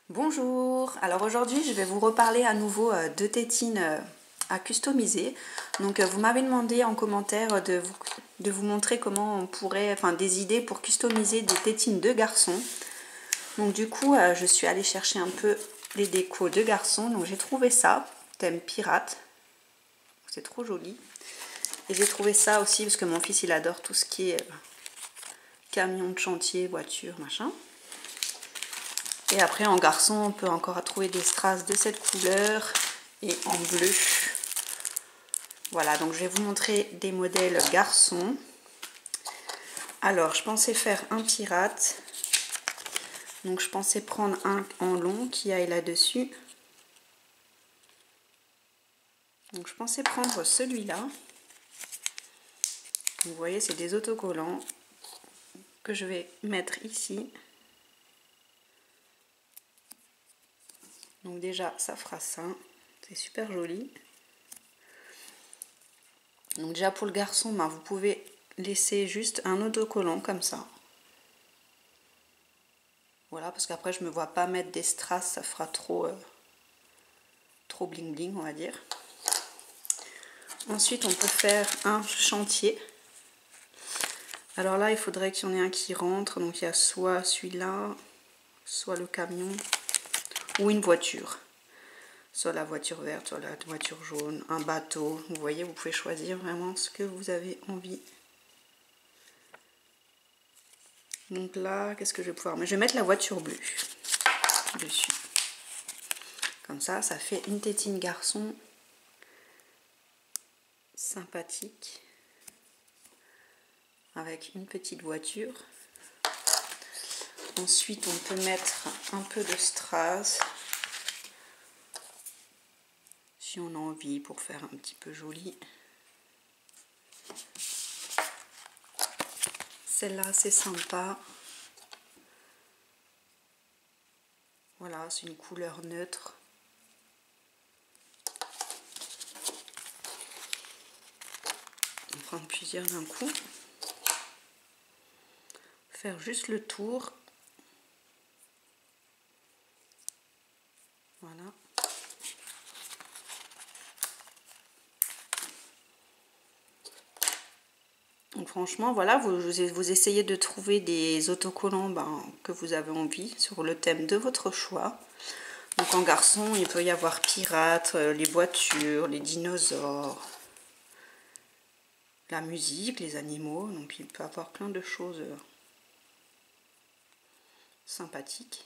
Bonjour, alors aujourd'hui je vais vous reparler à nouveau de tétines à customiser. Donc vous m'avez demandé en commentaire de vous montrer comment on pourrait, enfin des idées pour customiser des tétines de garçons. Donc du coup je suis allée chercher un peu les décos de garçons. Donc j'ai trouvé ça, thème pirate, c'est trop joli. Et j'ai trouvé ça aussi parce que mon fils il adore tout ce qui est camion de chantier, voiture, machin. Et après en garçon on peut encore trouver des strass de cette couleur et en bleu. Voilà, donc je vais vous montrer des modèles garçons. Alors je pensais faire un pirate. Donc je pensais prendre un en long qui aille là-dessus. Donc je pensais prendre celui-là. Vous voyez, c'est des autocollants que je vais mettre ici. Donc déjà ça fera ça. C'est super joli. Donc déjà pour le garçon, ben, vous pouvez laisser juste un autocollant comme ça. Voilà, parce qu'après je me vois pas mettre des strass, ça fera trop bling bling on va dire. Ensuite on peut faire un chantier. Alors là il faudrait qu'il y en ait un qui rentre, donc il y a soit celui-là, soit le camion, ou une voiture. Soit la voiture verte, soit la voiture jaune, un bateau. Vous voyez, vous pouvez choisir vraiment ce que vous avez envie. Donc là, qu'est-ce que je vais pouvoir mettre? Je vais mettre la voiture bleue dessus. Comme ça fait une tétine garçon sympathique avec une petite voiture. Ensuite, on peut mettre un peu de strass si on a envie pour faire un petit peu joli. Celle-là, c'est sympa. Voilà, c'est une couleur neutre. On prend plusieurs d'un coup. Faire juste le tour. Voilà. Donc franchement, voilà, vous essayez de trouver des autocollants que vous avez envie sur le thème de votre choix. Donc en garçon, il peut y avoir pirates, les voitures, les dinosaures, la musique, les animaux. Donc il peut y avoir plein de choses sympathiques.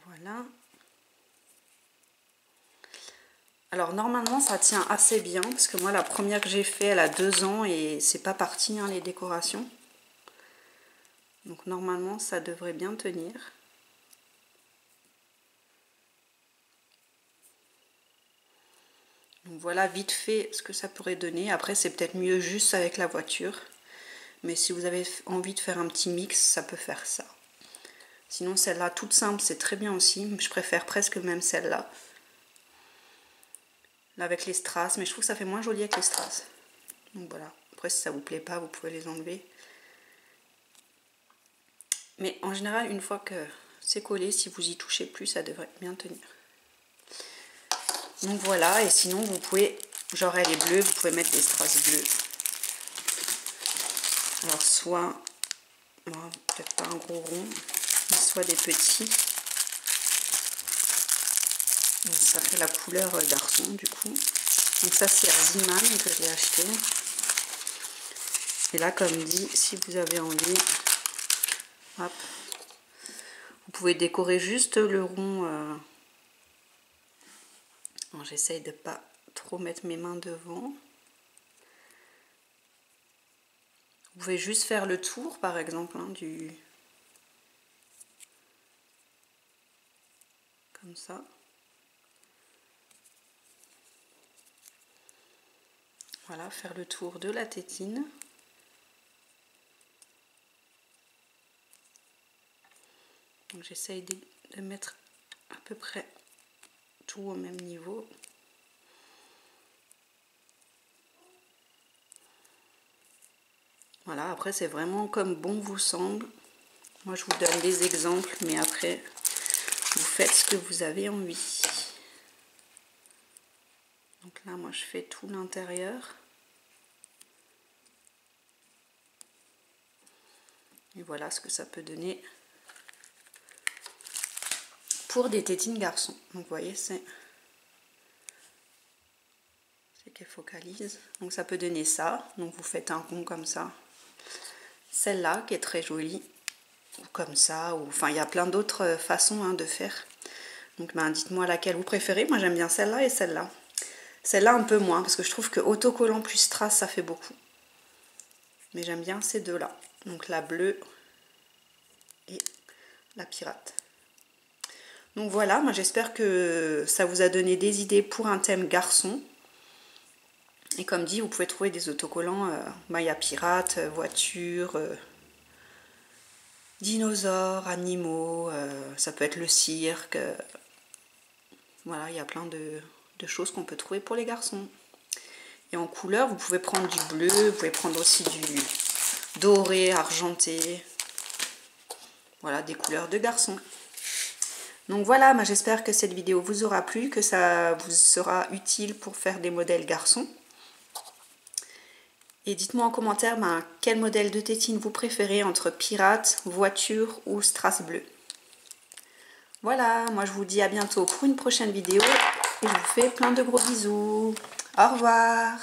Voilà. Alors normalement ça tient assez bien parce que moi la première que j'ai fait elle a 2 ans et c'est pas parti hein, les décorations. Donc normalement ça devrait bien tenir. Donc voilà vite fait ce que ça pourrait donner. Après c'est peut-être mieux juste avec la voiture. Mais si vous avez envie de faire un petit mix, ça peut faire ça. Sinon celle-là toute simple c'est très bien aussi. Je préfère presque même celle-là. Là avec les strass, mais je trouve que ça fait moins joli avec les strass. Donc voilà. Après si ça vous plaît pas, vous pouvez les enlever. Mais en général, une fois que c'est collé, si vous y touchez plus, ça devrait bien tenir. Donc voilà, et sinon vous pouvez, genre elle est bleue, vous pouvez mettre des strass bleus. Alors soit, bon, peut-être pas un gros rond, mais soit des petits. Donc ça fait la couleur garçon du coup. Donc ça c'est Ziman que j'ai acheté. Et là comme dit, si vous avez envie, hop, vous pouvez décorer juste le rond. J'essaye de pas trop mettre mes mains devant. Vous pouvez juste faire le tour par exemple hein, comme ça. Voilà, faire le tour de la tétine. Donc j'essaye de mettre à peu près tout au même niveau. Voilà, après c'est vraiment comme bon vous semble. Moi je vous donne des exemples, mais après vous faites ce que vous avez envie. Donc là moi je fais tout l'intérieur. Et voilà ce que ça peut donner pour des tétines garçons. Donc vous voyez, c'est qu'elle focalise. Donc ça peut donner ça. Donc vous faites un rond comme ça. Celle-là qui est très jolie. Ou comme ça. Ou enfin il y a plein d'autres façons de faire. Donc ben, dites-moi laquelle vous préférez. Moi j'aime bien celle-là et celle-là. Celle-là un peu moins parce que je trouve que autocollant plus strass ça fait beaucoup. Mais j'aime bien ces deux-là. Donc la bleue et la pirate. Donc voilà, moi j'espère que ça vous a donné des idées pour un thème garçon. Et comme dit, vous pouvez trouver des autocollants, il y a pirate, voiture, dinosaures, animaux, ça peut être le cirque. Voilà, il y a plein de choses qu'on peut trouver pour les garçons. Et en couleur, vous pouvez prendre du bleu, vous pouvez prendre aussi du doré, argenté. Voilà, des couleurs de garçons. Donc voilà, moi j'espère que cette vidéo vous aura plu, que ça vous sera utile pour faire des modèles garçons. Et dites-moi en commentaire quel modèle de tétine vous préférez entre pirate, voiture ou strass bleu. Voilà, moi je vous dis à bientôt pour une prochaine vidéo et je vous fais plein de gros bisous. Au revoir.